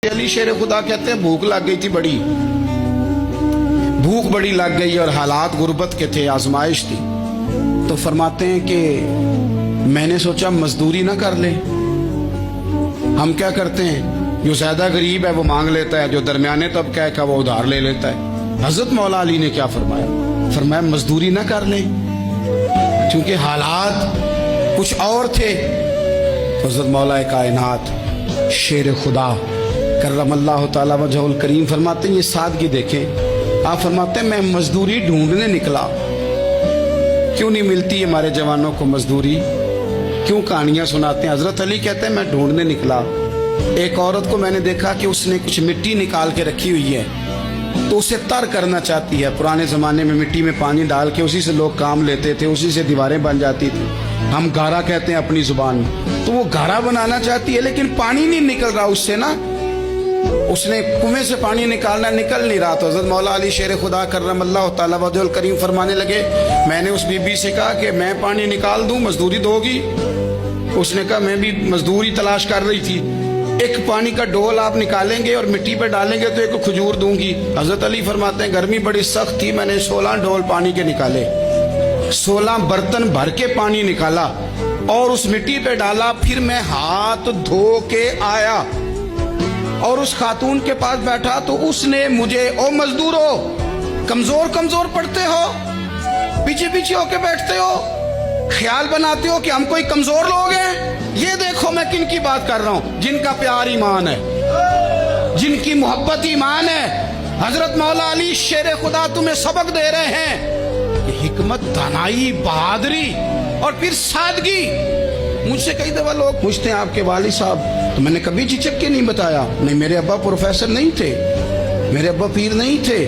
अली शेर खुदा कहते हैं भूख लग गई थी बड़ी, भूख बड़ी लग गई और हालात गुर्बत के थे, आजमाइश थी। तो फरमाते हैं कि मैंने सोचा मजदूरी ना कर ले। हम क्या करते हैं, जो ज्यादा गरीब है वो मांग लेता है, जो दरमियाने तबका है वो उधार ले लेता है। हजरत मौला अली ने क्या फरमाया, फरमाया मजदूरी ना कर ले, क्योंकि हालात कुछ और थे। तो हजरत मौला कायनात शेर खुदा करमल्लाहु ताला वजहुल करीम फरमाते हैं, ये सादगी देखें। आप फरमाते हैं मैं मजदूरी ढूंढने निकला, क्यों नहीं मिलती हमारे जवानों को मजदूरी, क्यों कहानियां सुनाते हैं। हजरत अली कहते हैं मैं ढूंढने निकला, एक औरत को मैंने देखा कि उसने कुछ मिट्टी निकाल के रखी हुई है, तो उसे तर करना चाहती है। पुराने जमाने में मिट्टी में पानी डाल के उसी से लोग काम लेते थे, उसी से दीवारें बन जाती थी, हम गारा कहते हैं अपनी जुबान में। तो वो गारा बनाना चाहती है, लेकिन पानी नहीं निकल रहा उससे ना, उसने कुएं से पानी निकालना, निकल नहीं रहा। तो हज़रत मौला अली शेर खुदा करमल्लाहु ताला वजहुल करीम फरमाने लगे, मैंने उस बीबी से कहा कि मैं पानी निकाल दूं, मजदूरी दोगी? उसने कहा मैं भी मजदूरी तलाश कर रही थी, एक पानी का डोल आप निकालेंगे और मिट्टी पे डालेंगे तो एक खजूर दूंगी। हजरत अली फरमाते हैं गर्मी बड़ी सख्त थी, मैंने 16 डोल पानी के निकाले, 16 बर्तन भर के पानी निकाला और उस मिट्टी पे डाला। फिर मैं हाथ धो के आया और उस खातून के पास बैठा, तो उसने मुझे, ओ मजदूरो कमजोर कमजोर पड़ते हो, पीछे पीछे होके बैठते हो, ख्याल बनाते हो कि हम कोई कमजोर लोग हैं। ये देखो मैं किन की बात कर रहा हूं, जिनका प्यार ईमान है, जिनकी मोहब्बत ईमान है। हजरत मौला अली शेर खुदा तुम्हें सबक दे रहे हैं कि हिकमत, दानाई, बहादुरी और फिर सादगी। मुझसे कई दफा लोग पूछते हैं आपके वालिद साहब, तो मैंने कभी झिझक के नहीं बताया, नहीं मेरे अब्बा प्रोफेसर नहीं थे, मेरे अब्बा पीर नहीं थे,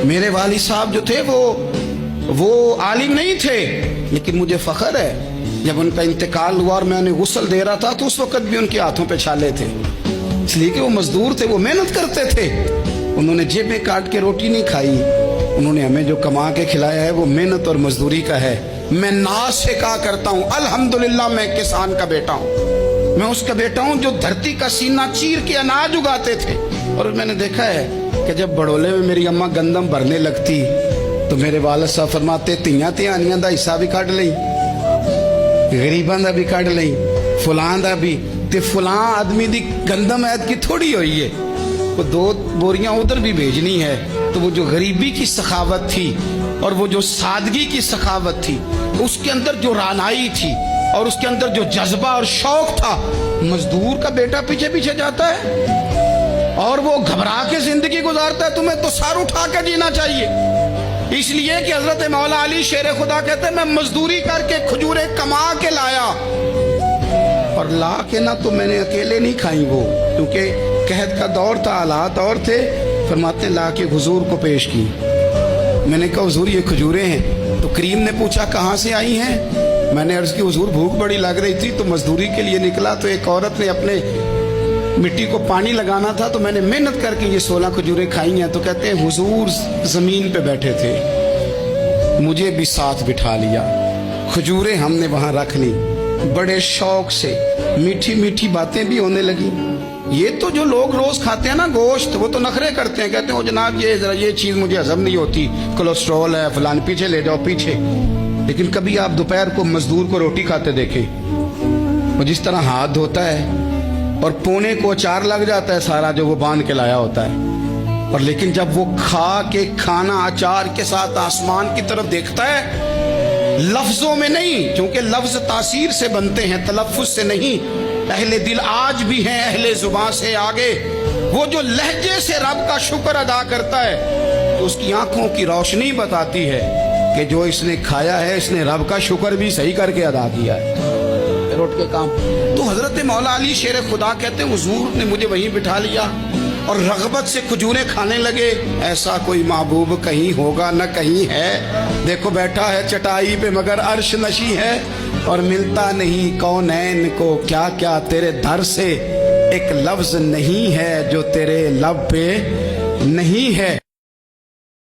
मेरे वालिद साहब जो थे वो आलिम नहीं थे। लेकिन मुझे फख्र है जब उनका इंतकाल हुआ और मैं उन्हें गुस्ल दे रहा था, तो उस वक्त भी उनके हाथों पे छाले थे, इसलिए कि वो मजदूर थे, वो मेहनत करते थे। उन्होंने जेबें काट के रोटी नहीं खाई, उन्होंने हमें जो कमा के खिलाया है वो मेहनत और मजदूरी का है। मैं नाज से कहा करता हूँ अल्हम्दुलिल्लाह मैं किसान का बेटा हूँ, मैं उसका बेटा हूँ जो धरती का सीना चीर के अनाज उगाते थे। और मैंने देखा है कि जब बड़ोले में मेरी अम्मा गंदम भरने लगती तो मेरे वालिद साहब फरमाते तियां तिहानियां दा हिस्सा भी कढ़ लई, गरीबां दा भी कढ़ लई, फुलां दा भी, ते फुलां आदमी दी गंदम ऐद की थोड़ी हुई है, वो 2 बोरियां उधर भी भेजनी है। तो वो जो गरीबी की सखावत थी और वो जो सादगी की सखावत थी, उसके अंदर जो रानाई थी और उसके अंदर जो जज्बा और शौक था, मजदूर का बेटा पीछे पीछे जाता है और वो घबरा के जिंदगी गुजारता है। तुम्हें तो सर उठा के जीना चाहिए। इसलिए कि हजरत मौला अली शेर खुदा कहते हैं मैं मजदूरी करके खजूरें कमा के लाया, और ला के ना तो मैंने अकेले नहीं खाई वो, क्योंकि कहत का दौर था, हालात और थे। फरमाते ला के हुजूर को पेश की। मैंने कहा हुजूर ये खजूरें हैं। तो करीम ने पूछा कहाँ से आई हैं? मैंने अर्ज की हुजूर भूख बड़ी लग रही थी तो मजदूरी के लिए निकला, तो एक औरत ने अपने मिट्टी को पानी लगाना था, तो मैंने मेहनत करके ये 16 खजूरें खाई हैं। तो कहते हैं हुजूर जमीन पे बैठे थे, मुझे भी साथ बिठा लिया, खजूरें हमने वहां रख ली, बड़े शौक से मीठी मीठी बातें भी होने लगी। ये तो जो लोग रोज खाते हैं ना गोश्त, वो तो नखरे करते हैं, कहते हैं जनाब ये जरा ये चीज मुझे हजम नहीं होती, कोलेस्ट्रॉल है फलान, पीछे ले जाओ पीछे। लेकिन कभी आप दोपहर को मजदूर को रोटी खाते देखे, वो जिस तरह हाथ धोता है और पोने को अचार लग जाता है सारा जो वो बांध के लाया होता है, और लेकिन जब वो खा के खाना अचार के साथ आसमान की तरफ देखता है, लफ्जों में नहीं, क्योंकि लफ्ज तासीर से बनते हैं, तलफ्फुज से नहीं। अहले दिल आज भी हैं अहले जुबान से आगे। वो जो लहजे से रब का शुक्र अदा करता है, तो उसकी आंखों की रोशनी बताती है कि जो इसने खाया है इसने रब का शुक्र भी सही करके अदा किया है, रोट के काम। तो हजरत मौला अली शेर खुदा कहते हैं हुजूर ने मुझे वहीं बिठा लिया और रगबत से खजूरें खाने लगे। ऐसा कोई महबूब कहीं होगा न कहीं है, देखो बैठा है चटाई पे मगर अर्श नशी है, और मिलता नहीं कौनैन को क्या क्या तेरे दर से, एक लफ्ज नहीं है जो तेरे लब पे नहीं है।